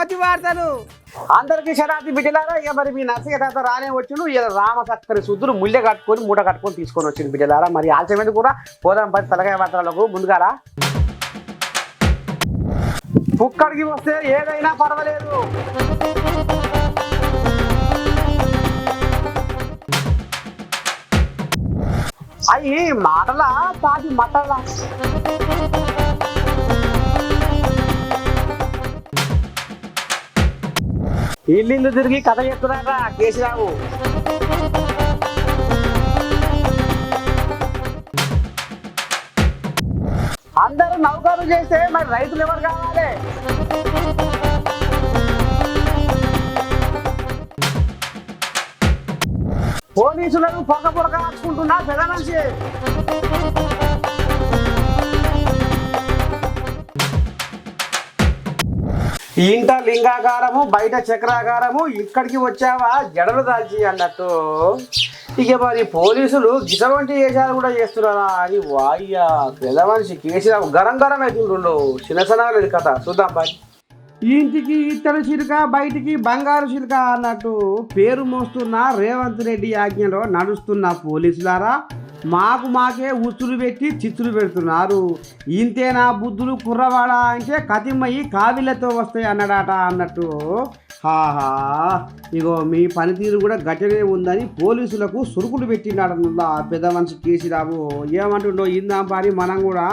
కోతి వార్తలు. అందరికి శరాతి బిడ్డలారా, ఇక మరి మీ నర్సయ్య తాత రానే వచ్చును. ఇలా రామ చక్కని శుద్ధులు ముళ్ళె కట్టుకొని మూట కట్టుకొని తీసుకొని వచ్చింది బిడ్డలారా. మరి ఆలస్యం ఎందుకు కూడా పోదాం పది తలకాయ వార్తలకు. ముందుగారా పుక్కడికి వస్తే ఏదైనా పర్వాలేదు. అయ్యి మాటలా తాటి మటలా. ఇల్లు తిరిగి కథ చెప్తున్నారా కేసీరావు. అందరూ నౌకరు చేస్తే మరి రైతులు ఎవరు కావాలి? పోలీసులను పొగ పొగ వచ్చుకుంటున్నా పెద్ద మనిషి. ఇంట లింగాకారము బయట చక్రాకారము, ఇక్కడికి వచ్చావా జడలు దాల్చి అన్నట్టు. ఇక మరి పోలీసులు గిసవంటి వేషాలు కూడా చేస్తున్నారా అని వాయ్యా పెద్ద మనిషి కేసీరావు గరం గరం అవుతుండ్రు. చిన్నసనాలేదు కథ చూద్దాం బాయ్. ఇంటికి ఇత్తడి చిలుక బయటికి బంగారు చిలుక అన్నట్టు పేరు మోస్తున్న రేవంత్ రెడ్డి ఆజ్ఞలో నడుస్తున్న పోలీసులారా మాకే ఉచ్చులు పెట్టి చిచ్చులు పెడుతున్నారు. ఇంతేనా బుద్ధులు కుర్రవాడా అంటే కతిమయ్యి కావిళ్ళతో వస్తాయి అన్నాడట అన్నట్టు. హాహా ఇగో మీ పనితీరు కూడా గట్టినే ఉందని పోలీసులకు సురుకులు పెట్టినాడనుల్లా పెద్ద మనిషి కేసీరావు. ఏమంటుండో ఇందాం పారి మనం కూడా.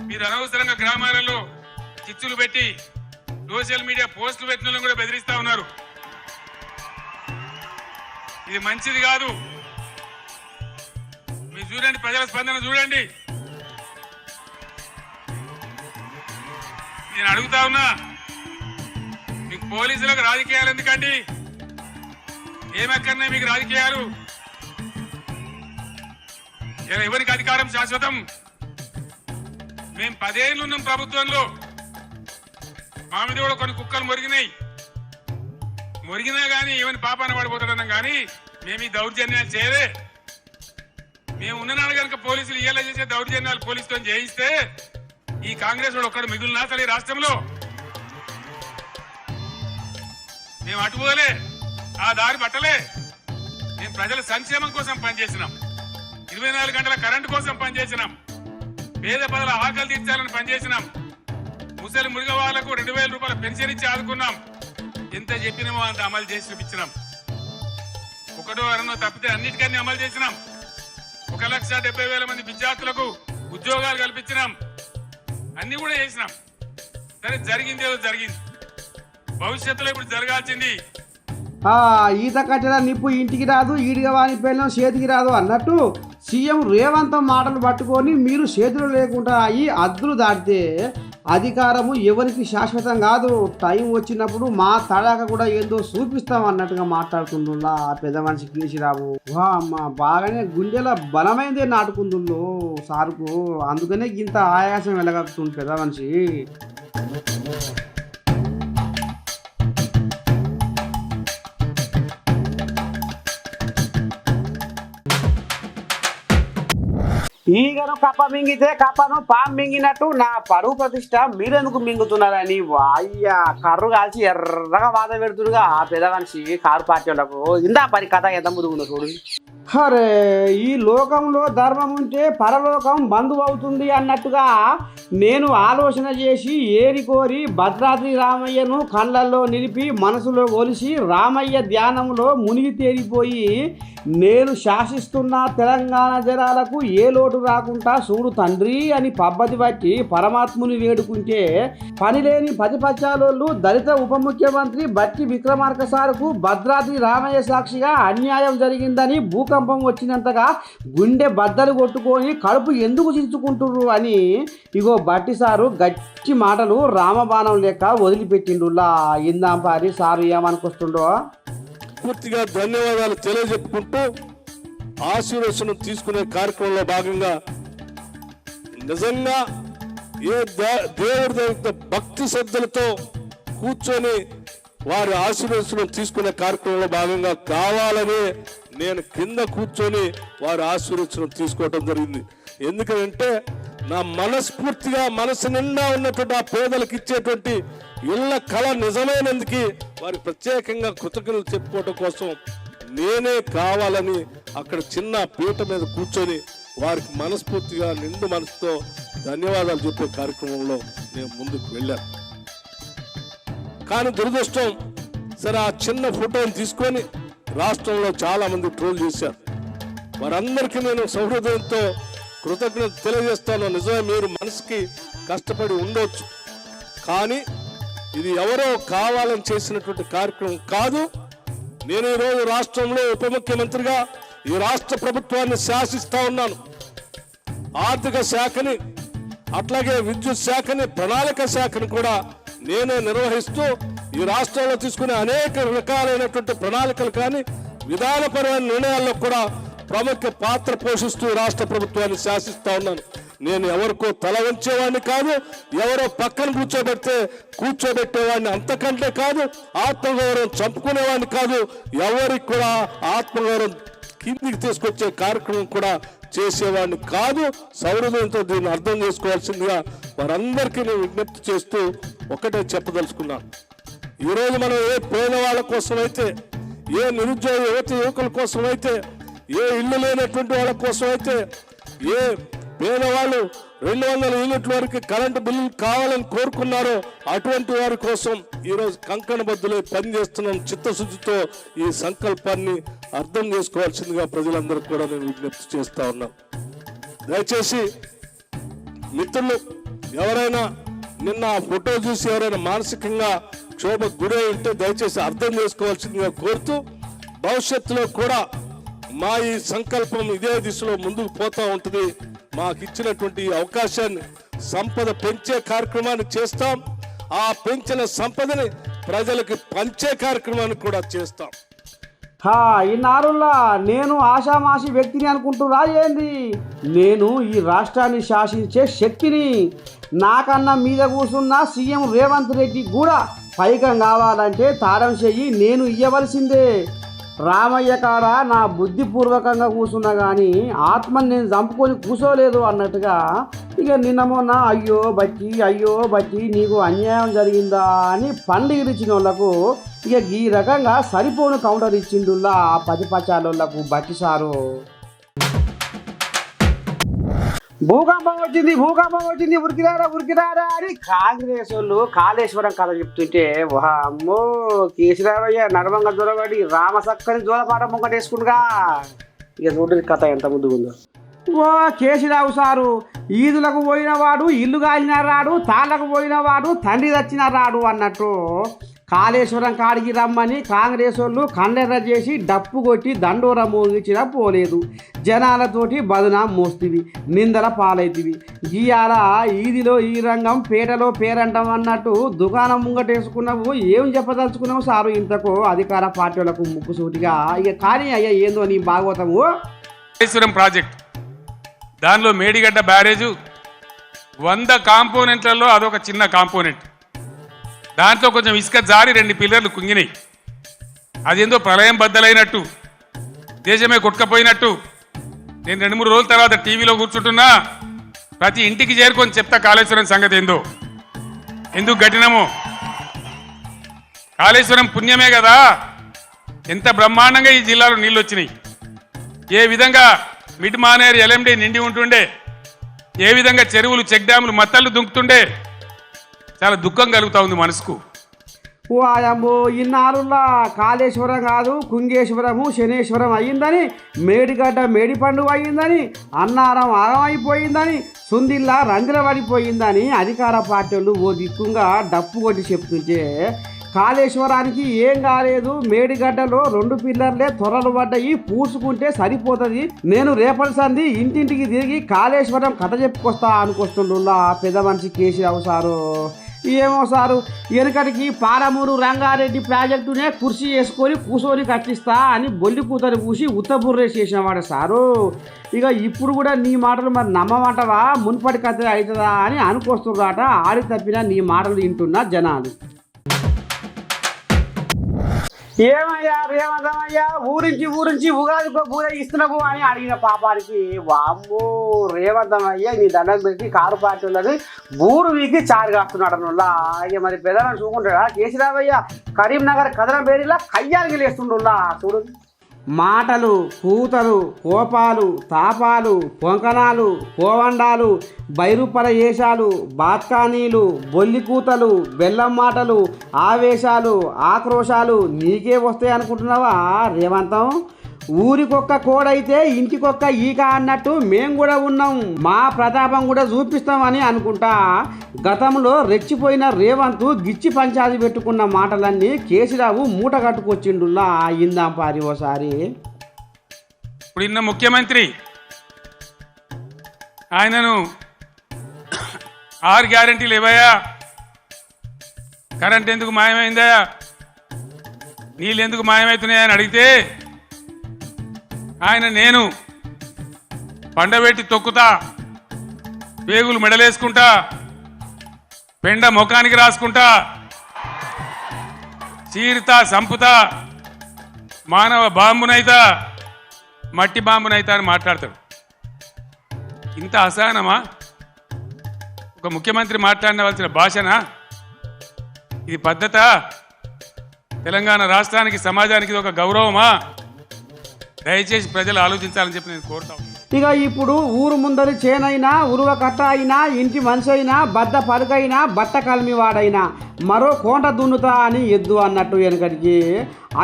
మీరు అనవసరంగా గ్రామాలలో చిచ్చులు పెట్టి సోషల్ మీడియా పోస్టులు పెట్టిన కూడా బెదిరిస్తా ఉన్నారు. ఇది మంచిది కాదు. మీరు చూడండి, ప్రజల స్పందన చూడండి. నేను అడుగుతా ఉన్నా, మీకు పోలీసులకు రాజకీయాలు ఎందుకండి? ఏమక్కర్నే మీకు రాజకీయాలు? ఎవరికి అధికారం శాశ్వతం? మేము 10 ఏళ్ళు ఉన్నాం ప్రభుత్వంలో. మా మీద కూడా కొన్ని కుక్కలు మొరిగినా కానీ ఏమని పాపాన పడిపోతాడన్నాం. కానీ మేము ఈ దౌర్జన్యాలు చేయలే. మేము ఉన్ననాడు కనుక పోలీసులు ఇయ్యాల చేసే దౌర్జన్యాలు పోలీసుతో చేయిస్తే ఈ కాంగ్రెస్ వాడు ఒక్కడు మిగులునా అసలు ఈ రాష్ట్రంలో? మేము అటుపోలే, ఆ దారి పట్టలే. మేము ప్రజల సంక్షేమం కోసం పనిచేసినాం. 24 గంటల కరెంటు కోసం పనిచేసినాం. పేద ప్రజల ఆకలి తీర్చాలని పనిచేసినాం. ముసలి మురిగ వాళ్లకు 2000 రూపాయల పెన్షన్ ఇచ్చి ఆదుకున్నాం. ఎంత చెప్పినామో అంత అమలు చేసి చూపించినాం. ఒకటో అరనో తప్పితే అన్నిటికన్నీ అమలు చేసినాం. 1,70,000 మంది విద్యార్థులకు ఉద్యోగాలు కల్పించినాం. అన్ని కూడా చేసినాం. సరే, జరిగింది ఏదో జరిగింది. భవిష్యత్తులో ఇప్పుడు జరగాల్సింది. ఈత కట్టెల నిప్పు ఇంటికి రాదు, ఈడిగా వాని పెళ్ళం చేతికి రాదు అన్నట్టు సీఎం రేవంత్ మాటలు పట్టుకొని మీరు చేతులు లేకుండా అయ్యి అద్దులు దాటితే అధికారము ఎవరికి శాశ్వతం కాదు. టైం వచ్చినప్పుడు మా తడాక కూడా ఏందో చూపిస్తాం అన్నట్టుగా మాట్లాడుతుండ్రులా పెద్ద మనిషి కేసీరావు. వా అమ్మ బాగానే గుండెల బలమైందే నాటుకుంటుందో సారుకు. అందుకనే ఇంత ఆయాసం వెళ్ళగలుగుతుంది పెద్ద మనిషి. ఈగను కప్ప మింగితే కప్పను పాము మింగినట్టు నా పరువు ప్రతిష్ట మీరెందుకు మింగుతున్నారని వాయ్యా కర్రు కాల్చి ఎర్రగా బాధ పెడుతురుగా ఆ పెద్ద మనిషి కారు పార్టీ వాళ్ళకు. ఇందా పరి కథ ఎంత ముదుగుందో చూడు. అరే ఈ లోకంలో ధర్మం ఉంటే పరలోకం బంధువు అవుతుంది అన్నట్టుగా నేను ఆలోచన చేసి ఏరికోరి భద్రాద్రి రామయ్యను కళ్ళల్లో నిలిపి మనసులో ఒలిసి రామయ్య ధ్యానంలో మునిగి తేలిపోయి నేను శాసిస్తున్న తెలంగాణ జనాలకు ఏ లోటు రాకుండా చూడు తండ్రి అని పబ్బతి బట్టి పరమాత్ముని వేడుకుంటే పనిలేని పతిపచ్చాలోళ్ళు దళిత ఉప ముఖ్యమంత్రి బట్టి విక్రమార్క సారుకు భద్రాద్రి రామయ్య సాక్షిగా అన్యాయం జరిగిందని భూకంపం వచ్చినంతగా గుండె బద్దలు కొట్టుకొని కడుపు ఎందుకు చించుకుంటుర్రు అని ఇగో బట్టి సారు గట్టి మాటలు రామబాణం లెక్క వదిలిపెట్టిండులా. ఇందాం పారి సారు ఏమనుకొస్తుండో. పూర్తిగా ధన్యవాదాలు తెలియజెప్పుకుంటూ ఆశీర్వచనం తీసుకునే కార్యక్రమంలో భాగంగా నిజంగా ఏ దేవుడి దగ్గర భక్తి శ్రద్ధలతో కూర్చొని వారి ఆశీర్వచనం తీసుకునే కార్యక్రమంలో భాగంగా కావాలని నేను కింద కూర్చొని వారి ఆశీర్వచనం తీసుకోవడం జరిగింది. ఎందుకంటే నా మనస్ఫూర్తిగా మనసు నిండా ఉన్నటువంటి ఆ పేదలకు ఇచ్చేటువంటి ఇళ్ళ కళ నిజమైనందుకు వారికి ప్రత్యేకంగా కృతజ్ఞతలు చెప్పుకోవడం కోసం నేనే కావాలని అక్కడ చిన్న పీట మీద కూర్చొని వారికి మనస్ఫూర్తిగా నిండు మనసుతో ధన్యవాదాలు చెప్పే కార్యక్రమంలో నేను ముందుకు వెళ్ళాను. కానీ దురదృష్టం, సరే ఆ చిన్న ఫోటోని తీసుకొని రాష్ట్రంలో చాలా మంది ట్రోల్ చేశారు. వారందరికీ నేను సౌహృదయంతో కృతజ్ఞత తెలియజేస్తాను. నిజమే, మీరు మనసుకి కష్టపడి ఉండొచ్చు, కానీ ఇది ఎవరో కావాలని చేసినటువంటి కార్యక్రమం కాదు. నేను ఈరోజు రాష్ట్రంలో ఉప ముఖ్యమంత్రిగా ఈ రాష్ట్ర ప్రభుత్వాన్ని శాసిస్తా ఉన్నాను. ఆర్థిక శాఖని, అట్లాగే విద్యుత్ శాఖని, ప్రణాళిక శాఖని కూడా నేనే నిర్వహిస్తూ ఈ రాష్ట్రంలో తీసుకునే అనేక రకాలైనటువంటి ప్రణాళికలు కానీ విధానపరమైన నిర్ణయాల్లో కూడా ప్రముఖ పాత్ర పోషిస్తూ రాష్ట్ర ప్రభుత్వాన్ని శాసిస్తా ఉన్నాను. నేను ఎవరికో తల వంచేవాడిని కాదు, ఎవరో పక్కన కూర్చోబెట్టేవాడిని అంతకంటే కాదు, ఆత్మగౌరవం చంపుకునేవాడిని కాదు, ఎవరికి కూడా ఆత్మగౌరవం కిందికి తీసుకొచ్చే కార్యక్రమం కూడా చేసేవాడిని కాదు. సౌహృదయంతో దీన్ని అర్థం చేసుకోవాల్సిందిగా వారందరికీ నేను విజ్ఞప్తి చేస్తూ ఒకటే చెప్పదలుచుకున్నాను. ఈరోజు మనం ఏ పేదవాళ్ళ కోసమైతే, ఏ నిరుద్యోగ యువకుల కోసమైతే, ఏ ఇల్లు లేనటువంటి వాళ్ళ కోసమైతే, ఏ పేదవాళ్ళు 200 యూనిట్ల వరకు కరెంటు బిల్లులు కావాలని కోరుకున్నారో అటువంటి వారి కోసం ఈరోజు కంకణబద్దులై పనిచేస్తున్నాం. చిత్తశుద్ధితో ఈ సంకల్పాన్ని అర్థం చేసుకోవాల్సిందిగా ప్రజలందరికీ కూడా నేను విజ్ఞప్తి చేస్తా ఉన్నాను. దయచేసి మిత్రులు ఎవరైనా నిన్న ఆ ఫోటో చూసి ఎవరైనా మానసికంగా క్షోభకు గురై ఉంటే దయచేసి అర్థం చేసుకోవాల్సిందిగా కోరుతూ, భవిష్యత్తులో కూడా మా ఈ సంకల్పం ఇదే దిశలో ముందుకు పోతా ఉంటుంది. మాకు ఇచ్చినటువంటి అవకాశాన్ని, సంపద పెంచే కార్యక్రమాన్ని చేస్తాం. ఆ పెంచిన సంపదని ప్రజలకు పంచే కార్యక్రమాన్ని కూడా చేస్తాం. ఈ నారుల్లా నేను ఆషామాషి వ్యక్తిని అనుకుంటున్నా ఏంది? నేను ఈ రాష్ట్రాన్ని శాసించే శక్తిని. నాకన్నా మీద కూర్చున్న సీఎం రేవంత్ రెడ్డి కూడా పైకం కావాలంటే తారం చెయ్యి నేను ఇయ్యవలసిందే. రామయ్య కాడ నా బుద్ధిపూర్వకంగా కూర్చున్నా కానీ ఆత్మని నేను చంపుకొని కూర్చోలేదు అన్నట్టుగా ఇక నిన్న మొన్న అయ్యో బట్టి నీకు అన్యాయం జరిగిందా అని పండుగ ఇచ్చిన వాళ్ళకు ఇక ఈ రకంగా సరిపోను కౌంటర్ ఇచ్చిండుల్లా ఆ ప్రతిపక్షాలకు బట్టి సారు. భూకంపం వచ్చింది ఉరికిరారా అని కాంగ్రెస్ వాళ్ళు కాళేశ్వరం కథ చెప్తుంటే అమ్మో కేసీరావయ్య నడమంగా దొరబడి రామసక్కని జోలపాట ముంగటేసుకుంటుగా. ఇక చూడండి కథ ఎంత ముందుకుందో. కేసీరావు సారు ఈదులకు పోయినవాడు ఇల్లు కాలిన రాడు, తాళ్ళకు పోయినవాడు తండ్రి దచ్చిన రాడు అన్నట్టు కాళేశ్వరం కాడికి రమ్మని కాంగ్రెస్ వాళ్ళు కండెర్ర చేసి డప్పు కొట్టి దండోర మోగించినా పోలేదు. జనాలతోటి బదునా మోస్తివి, నిందల పాలైతివి. గీయాల ఈదిలో ఈ రంగం, పేటలో పేరంటం అన్నట్టు దుకాణం ముంగటేసుకున్నావు. ఏం చెప్పదలుచుకున్నావు సారు ఇంతకు అధికార పార్టీలకు ముక్కుసూటిగా? ఇక కానీ అయ్యా ఏందో నీ భాగవతము. కాళేశ్వరం ప్రాజెక్ట్ దానిలో మేడిగడ్డ బ్యారేజు 100 కాంపోనెంట్లలో అదొక చిన్న కాంపోనెంట్. దాంట్లో కొంచెం ఇసుక జారి 2 పిల్లర్లు కుంగినాయి. అదేందో ప్రళయం బద్దలైనట్టు, దేశమే కొట్టుకపోయినట్టు. నేను 2-3 రోజుల తర్వాత టీవీలో కూర్చుంటున్నా, ప్రతి ఇంటికి చేరుకొని చెప్తా కాళేశ్వరం సంగతి ఏందో, ఎందుకు కట్టినామో. కాళేశ్వరం పుణ్యమే కదా ఎంత బ్రహ్మాండంగా ఈ జిల్లాలో నీళ్ళు వచ్చినాయి. ఏ విధంగా మిడ్ మానేరు ఎల్ఎండి నిండి ఉంటుండే, ఏ విధంగా చెరువులు చెక్ డ్యాములు మత్తళ్ళు దుంకుతుండే. చాలా దుఃఖం కలుగుతా ఉంది మనసుకు. అమ్మో ఇన్నారులా కాళేశ్వరం కాదు కుంగేశ్వరము శనేశ్వరం అయ్యిందని, మేడిగడ్డ మేడి పండుగ అయ్యిందని, అన్నారం ఆగమైపోయిందని, సుందిల్లా రంధ్ర పడిపోయిందని అధికార పార్టీలు ఓ దిక్కుంగా డప్పు కొట్టి చెప్తుంటే, కాళేశ్వరానికి ఏం కాలేదు, మేడిగడ్డలో 2 పిల్లర్లే త్వరలు పడ్డాయి, పూసుకుంటే సరిపోతుంది, నేను రేపటి సంది ఇంటింటికి తిరిగి కాళేశ్వరం కథ చెప్పుకొస్తా అనుకొస్తుండ్రులా పెద్ద మనిషి కేసీరావు సారు. ఏమో సారు, వెనుకటికి పాలమూరు రంగారెడ్డి ప్రాజెక్టునే కుర్చీ వేసుకొని కూర్చొని కట్టిస్తా అని బొల్లి కూతని పూసి ఉత్తబుర్రేసి చేసినవాడు సారు. ఇక ఇప్పుడు కూడా నీ మాటలు మరి నమ్మమంటవా, మున్పటి కథ అవుతుందా అని అనుకొస్తుందట. ఆడి తప్పినా నీ మాటలు వింటున్నా జనాలు. ఏమయ్యా రేవంతమయ్యా ఊరించి ఉగాదికో పూజ ఇస్తున్నావు అని అడిగిన పాపానికి వామ్మో రేవంతమయ్యా నీ దండం పెట్టి కారు పార్టీలని ఊరు వీకి చారు కాస్తున్నాడు ఇక మరి పెదలను చూకుంటాడా కేసీరావయ్య కరీంనగర్ కథన పేరులా కయ్యానికి లేస్తుండ్రులా చూడు మాటలు కూతలు కోపాలు తాపాలు పొంకనాలు పోవండాలు బైరుపర వేషాలు బాత్కానీలు బొల్లి కూతలు బెల్లం మాటలు ఆవేశాలు ఆక్రోశాలు నీకే వస్తాయి అనుకుంటున్నావా రేవంతం ఊరికొక్క కోడైతే ఇంటికొక్క ఈక అన్నట్టు మేము కూడా ఉన్నాం మా ప్రతాపం కూడా చూపిస్తామని అనుకుంటా గతంలో రెచ్చిపోయిన రేవంత్ గిచ్చి పంచాది పెట్టుకున్న మాటలన్నీ కేసీరావు మూట కట్టుకొచ్చిండులా అయిందాం పారి ఓసారి ఇప్పుడు ఇన్న ముఖ్యమంత్రి ఆయనను 6 గ్యారెంటీలు ఇవ్వయా, కరెంట్ ఎందుకు మాయమైందా, నీళ్ళు ఎందుకు మాయమవుతున్నాయని అడిగితే ఆయన నేను పండబెట్టి తొక్కుతా, పేగులు మెడలేసుకుంటా, పెండ ముఖానికి రాసుకుంటా, చీరుతా సంపుతా, మానవ బాంబునైతా మట్టి బాంబునైతా అని మాట్లాడతాడు. ఇంత అసహనమా ఒక ముఖ్యమంత్రి మాట్లాడవలసిన భాషనా? ఇది పద్ధత? తెలంగాణ రాష్ట్రానికి సమాజానికి ఇది ఒక గౌరవమా? దయచేసి ప్రజలు ఆలోచించాలని చెప్పి నేను కోరుతాను. ఇక ఇప్పుడు ఊరు ముందరి చేనైనా ఉరువ కట్ట అయినా ఇంటి మనిషి అయినా బద్ద పరుకైనా బట్ట కలిమి వాడైనా మరో కోంట దున్నుతా అని ఎద్దు అన్నట్టు వెనకడికి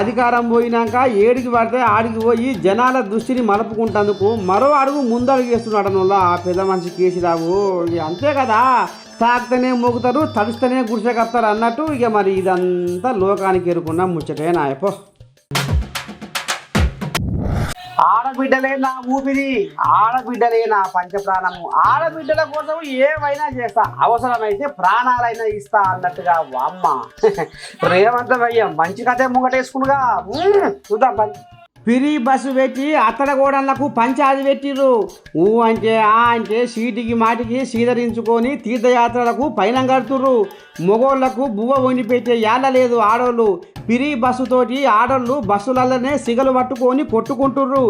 అధికారం పోయినాక ఏడికి పడితే ఆడికి పోయి జనాల దృష్టిని మలుపుకుంటందుకు మరో అడుగు ముందడుగు వేస్తున్నాడు ఆ పెద్ద మనిషి కేసీరావు. అంతే కదా, తాకితేనే మోగుతారు తడిస్తేనే గుడిసెకత్తారు అన్నట్టు. ఇక మరి ఇదంతా లోకానికి ఎరుకున్న ముచ్చటే నాయపో. ఆడబిడ్డలే నా ఊపిరి, ఆడబిడ్డలే నా పంచప్రాణము, ఆడబిడ్డల కోసం ఏమైనా చేస్తా, అవసరమైతే ప్రాణాలైనా ఇస్తా అన్నట్టుగా వామ్మ రేవంతమయ్య మంచి కథే ముంగటేసుకునుగా. చూద్దాం. ఫ్రీ బస్సు పెట్టి అత్తడగోడళ్లకు పంచాది పెట్టిర్రు. ఊ అంటే ఆ అంటే సీటికి మాటికి సీదరించుకొని తీర్థయాత్రలకు పైన కడుతుర్రు. మొగోళ్లకు బువ్వ వండి పెట్టే యాళ్ళ లేదు ఆడోళ్ళు. ఫ్రీ బస్సుతోటి ఆడోళ్ళు బస్సులలోనే సిగలు పట్టుకొని కొట్టుకుంటుర్రు.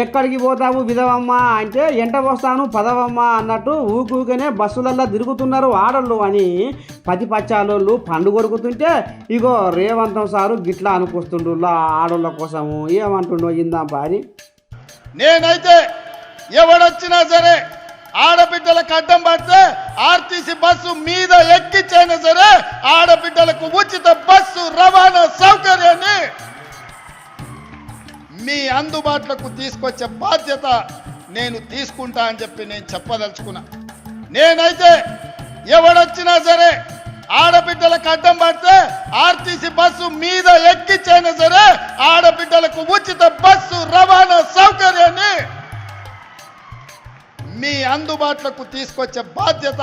ఎక్కడికి పోతావు విధవమ్మ అంటే ఎంట వస్తాను పదవమ్మ అన్నట్టు ఊకూకనే బస్సులల్లో తిరుగుతున్నారు ఆడోళ్ళు అని పది పచ్చాలోళ్ళు పండు కొరుకుతుంటే ఇగో రేవంతం సారు గిట్లా అనుకొస్తుండ్రు ఆడోళ్ళ కోసము. ఏమంటుండో ఇందాం పారి. నేనైతే ఎవడొచ్చినా సరే ఆడబిడ్డలకు అడ్డం పడితే ఆర్టీసీ బస్సు మీద ఎక్కించైనా సరే ఆడబిడ్డలకు ఉచిత బస్సు రవాణా సౌకర్యాన్ని మీ అందుబాటులోకి తీసుకొచ్చే బాధ్యత నేను తీసుకుంటా అని చెప్పి నేను చెప్పదలుచుకున్నా. నేనైతే ఎవడొచ్చినా సరే ఆడబిడ్డలకు అడ్డం పడితే ఆర్టీసీ బస్సు మీద ఎక్కించైనా సరే ఆడబిడ్డలకు ఉచిత బస్సు రవాణా సౌకర్యాన్ని మీ అందుబాటులోకి తీసుకొచ్చే బాధ్యత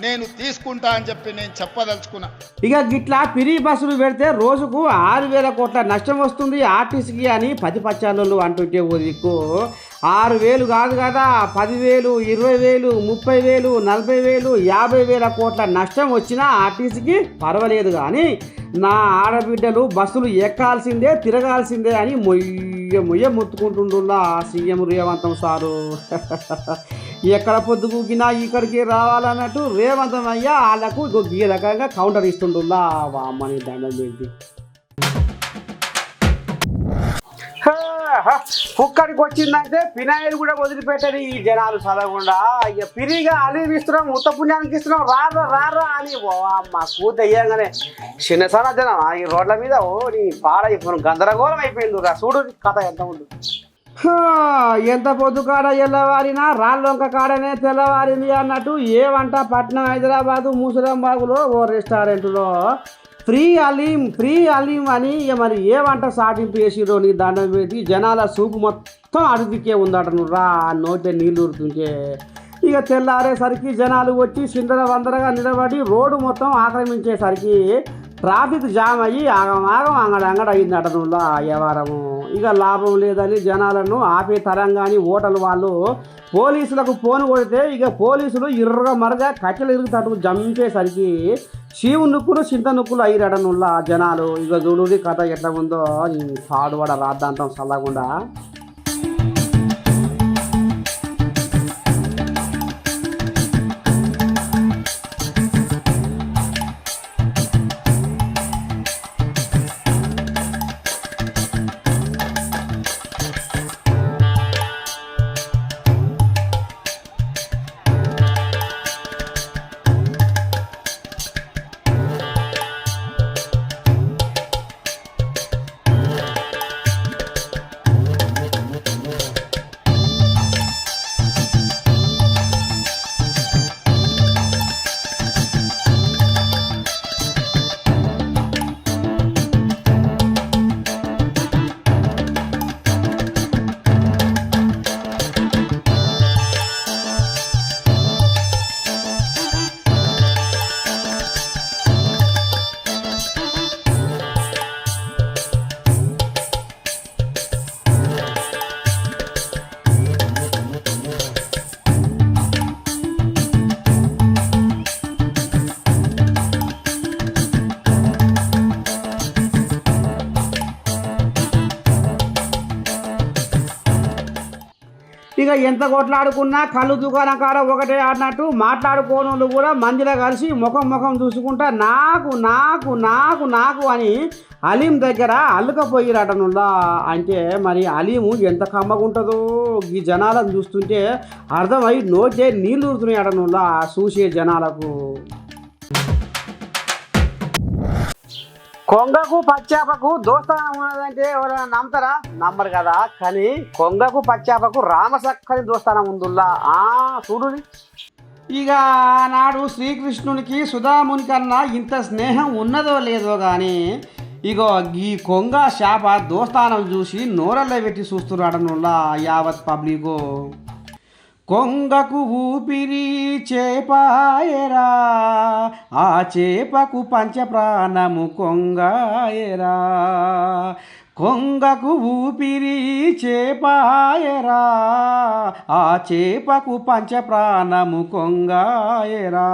నేను తీసుకుంటా అని చెప్పి నేను చెప్పదలుచుకున్నా. ఇక గిట్లా ఫ్రీ బస్సులు పెడితే రోజుకు 6,000 కోట్ల నష్టం వస్తుంది ఆర్టీసీకి అని పది పచ్చాలు అంటుంటే ఓ దిక్కు 6,000 కాదు కదా, 10,000, 20,000, 30,000, 40,000, 50,000 కోట్ల నష్టం వచ్చినా ఆర్టీసీకి పర్వాలేదు. కానీ నా ఆడబిడ్డలు బస్సులు ఎక్కాల్సిందే తిరగాల్సిందే అని మొయ్య ముత్తుకుంటుండులా సీఎం రేవంతం సారు. ఎక్కడ పొద్దుకూకినా ఇక్కడికి రావాలన్నట్టు రేవంతం అయ్యా వాళ్ళకు ఈ రకంగా కౌంటర్ ఇస్తుండులా అమ్మని దండం పెట్టి. కుక్కడికి వచ్చిందంటే పినాయిలు కూడా వదిలిపెట్టరు ఈ జనాలు చదవకుండా. ఇక పిరిగా అలివి ఇస్తున్నాం, ఉత్త పుణ్యానికి ఇస్తున్నాం, రారా అని మా కూత అయ్యంగానే చిన్న సన్న జనం ఈ రోడ్ల మీద ఓ నీ పాడైపోయిన గందరగోళం అయిపోయింది. చూడు కథ ఎంత ఉంది. ఎంత పొద్దు కాడ ఎల్లవారినా రాళ్ళొంక కాడనే తెల్లవారింది అన్నట్టు ఏమంట పట్నం హైదరాబాదు ముసలంబాగులో ఓ రెస్టారెంట్లో ఫ్రీ అలీం అని మరి ఏమంట సాటింపు వేసిరో నీ దండం పెట్టి జనాల సూపు మొత్తం అడుగుకే ఉందట నువ్వు నోటే నీళ్ళు ఊరుతుంటే. ఇక తెల్లారేసరికి జనాలు వచ్చి చిందర వందరగా నిలబడి రోడ్డు మొత్తం ఆక్రమించేసరికి ట్రాఫిక్ జామ్ అయ్యి ఆగమాగం అంగడ అయిందట నువ్వు వ్యవహారము. ఇక లాభం లేదని జనాలను ఆపే తరంగాని ఓటలు వాళ్ళు పోలీసులకు ఫోన్ కొడితే ఇక పోలీసులు ఇర్రగా మరగా కట్టెలు ఇరుగుతాడు జంపేసరికి శివు నుక్కులు చింత నుక్కులు అయ్యారట నువ్వు జనాలు. ఇక చూడు కథ ఎట్లా ఉందో పాడువాడ రాద్దాంతం చల్లకుండా. ఇక ఎంత కొట్లాడుకున్నా కళ్ళు దుకాణం కాడ ఒకటే ఆడినట్టు మాట్లాడుకోనోళ్ళు కూడా మందిలో కలిసి ముఖం చూసుకుంటా నాకు నాకు నాకు నాకు అని అలీం దగ్గర అల్లుకపోయిరటనుల్లా. అంటే మరి అలీము ఎంత కమ్మగుంటుందో ఈ జనాలను చూస్తుంటే అర్థమై నోటే నీళ్ళు ఊరుతున్నాయి అటనుల్లా చూసే జనాలకు. కొంగకు పచ్చాపకు దోస్తానం ఉన్నదంటే ఎవరైనా నమ్ముతారా? నమ్మరు కదా. కానీ కొంగకు పచ్చాపకు రామసక్కని దోస్తానం ఉందిల్లా. చూడు ఇక నాడు శ్రీకృష్ణునికి సుధాముని కన్నా ఇంత స్నేహం ఉన్నదో లేదో కానీ ఇగో ఈ కొంగ శాప దోస్తానం చూసి నోరల్లో పెట్టి చూస్తున్నాడనుల్లా యావత్ పబ్లికు. కొంగకు ఊపిరి చేపాయరా, ఆ చేపకు పంచప్రాణము కొంగాయరా. కొంగకు ఊపిరి చేపాయరా, ఆ చేపకు పంచప్రాణము కొంగాయరా.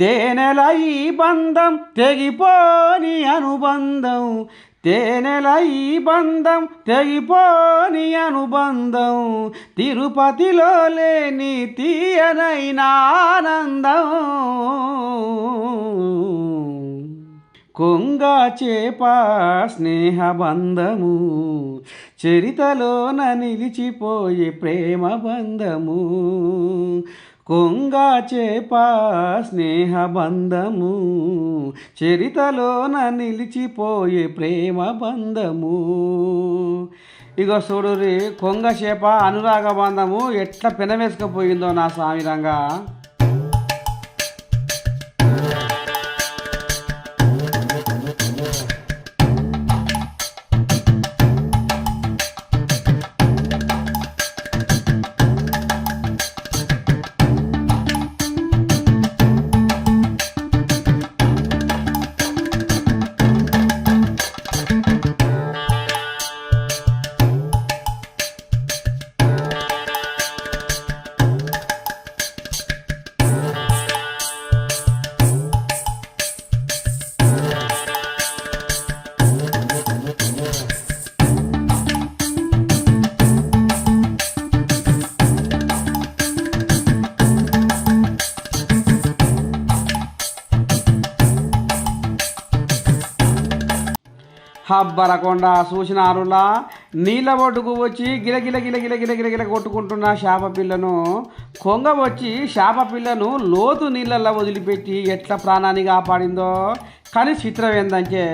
తేనెల ఈ బంధం తెగిపోని అనుబంధం, తేనెల ఈ బంధం తెగిపోని అనుబంధం, తిరుపతిలో లేని తీయనైన ఆనందం. కొంగ చేప స్నేహబంధము, చరితలోన నిలిచిపోయే ప్రేమ బంధము. కొంగ చేప స్నేహబంధము, చరితలోన నిలిచిపోయే ప్రేమ బంధము. ఇక చూడురి కొంగ చేప అనురాగ బంధము ఎట్లా పెనవేసుకపోయిందో నా సామిరంగా. హబ్బరకొండ చూసినారులా నీళ్ళ ఒడ్డుకు వచ్చి గిలగిల గిలగిల గిలగిల గిల కొట్టుకుంటున్న చేప పిల్లను కొంగ వచ్చి చేప పిల్లను లోతు నీళ్ళల్లో వదిలిపెట్టి ఎట్లా ప్రాణాన్ని కాపాడిందో. కానీ చిత్రం ఏంటంటే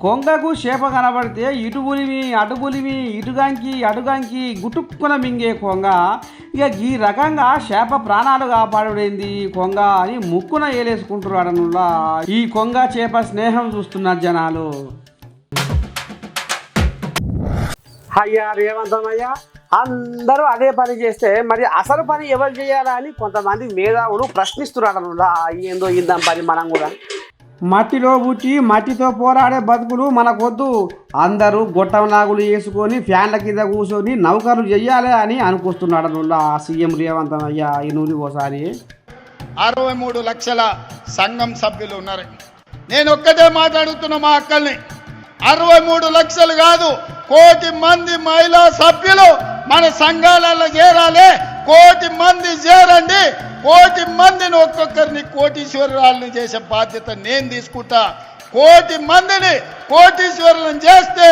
కొంగకు చేప కనబడితే ఇటు పులిమి అటు పులిమి అటుగాంకి గుటుక్కున మింగే కొంగ ఇక ఈ రకంగా చేప ప్రాణాలు కాపాడుడైంది కొంగ అని ముక్కున ఏలేసుకుంటున్నాడనులా. ఈ కొంగ చేప స్నేహం చూస్తున్న జనాలు. అయ్యా రేవంతమయ్యా, అందరూ అదే పని చేస్తే మరి అసలు పని ఎవరు చేయాలా అని కొంతమంది మేధావులు ప్రశ్నిస్తున్నారనులా. ఏందో ఇందాం పని మనం కూడా. మట్టిలో పుట్టి మట్టితో పోరాడే బతుకులు మనకొద్దు. అందరూ గొట్టం నాగులు వేసుకొని ఫ్యాన్ల కింద కూర్చొని నౌకర్లు చెయ్యాలి అని అనుకొస్తున్నాడు సీఎం రేవంత్ అయ్యా ఈ నూరి ఓసారి. 63 లక్షల సంఘం సభ్యులు ఉన్నారు. నేను ఒక్కటే మాట్లాడుతున్నా మా అక్కల్ని, 63 లక్షలు కాదు, 1 కోటి మంది మహిళా సభ్యులు మన సంఘాలలో చేరాలి. 1 కోటి మంది చేరండి. 1 కోటి మందిని ఒక్కొక్కరిని కోటీశ్వరురాలను చేసే బాధ్యత నేను తీసుకుంటా. 1 కోటి మందిని కోటీశ్వరులను చేస్తే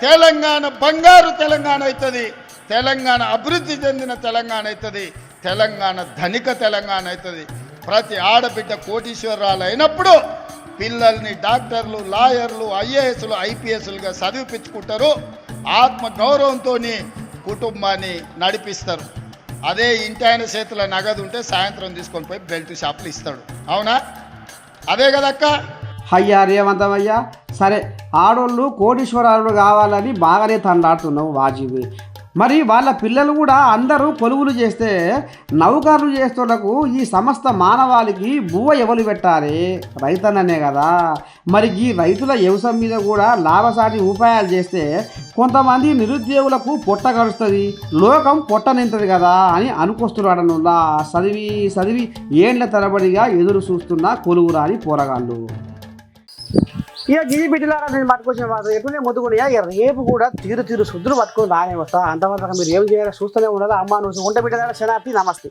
తెలంగాణ బంగారు తెలంగాణ అవుతుంది, తెలంగాణ అభివృద్ధి చెందిన తెలంగాణ అవుతుంది, తెలంగాణ ధనిక తెలంగాణ అవుతుంది. ప్రతి ఆడబిడ్డ కోటీశ్వరాలు అయినప్పుడు పిల్లల్ని డాక్టర్లు, లాయర్లు, ఐఏఎస్లు, ఐపీఎస్లుగా చదివిపించుకుంటారు. ఆత్మ గౌరవంతో కుటుంబాన్ని నడిపిస్తారు. అదే ఇంటి ఆయన చేతుల నగదు ఉంటే సాయంత్రం తీసుకొని పోయి బెల్ట్ షాపులు ఇస్తాడు. అవునా? అదే కదక్క. అయ్యా రేవంతమయ్యా, సరే ఆడోళ్ళు కోటీశ్వరాలు కావాలని బాగానే తండాడుతున్నావు వాజీవి. మరి వాళ్ళ పిల్లలు కూడా అందరూ కొలువులు చేస్తే నౌకర్లు చేస్తున్నకు ఈ సమస్త మానవాళికి బువ్వ ఎవరు పెట్టాలి? రైతన్ననే కదా. మరి ఈ రైతుల వ్యవసాయం మీద కూడా లాభసాటి ఉపాయాలు చేస్తే కొంతమంది నిరుద్యోగులకు పొట్ట కలుస్తుంది, లోకం పొట్ట నింతది కదా అని అనుకొస్తున్నాడు. చదివి ఏండ్ల తరబడిగా ఎదురు చూస్తున్న కొలువు రాని పోరగాళ్ళు. ఇక గిరి బిడ్డలారా నేను పట్టుకొచ్చిన మాత్రం ఎటునే ముద్దుకున్నాయా. ఇక రేపు కూడా తీరు శుద్ధులు పట్టుకొని రానే వస్తా. అంతవరకు మీరు ఏం చేయాలో చూస్తూనే ఉండాలి. అమ్మ నువ్వు ఉంట బిడ్డలారా శనార్థి నమస్తే.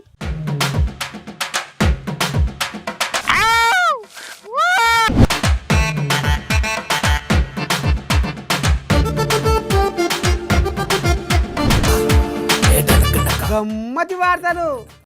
గమ్మతి వార్తలు.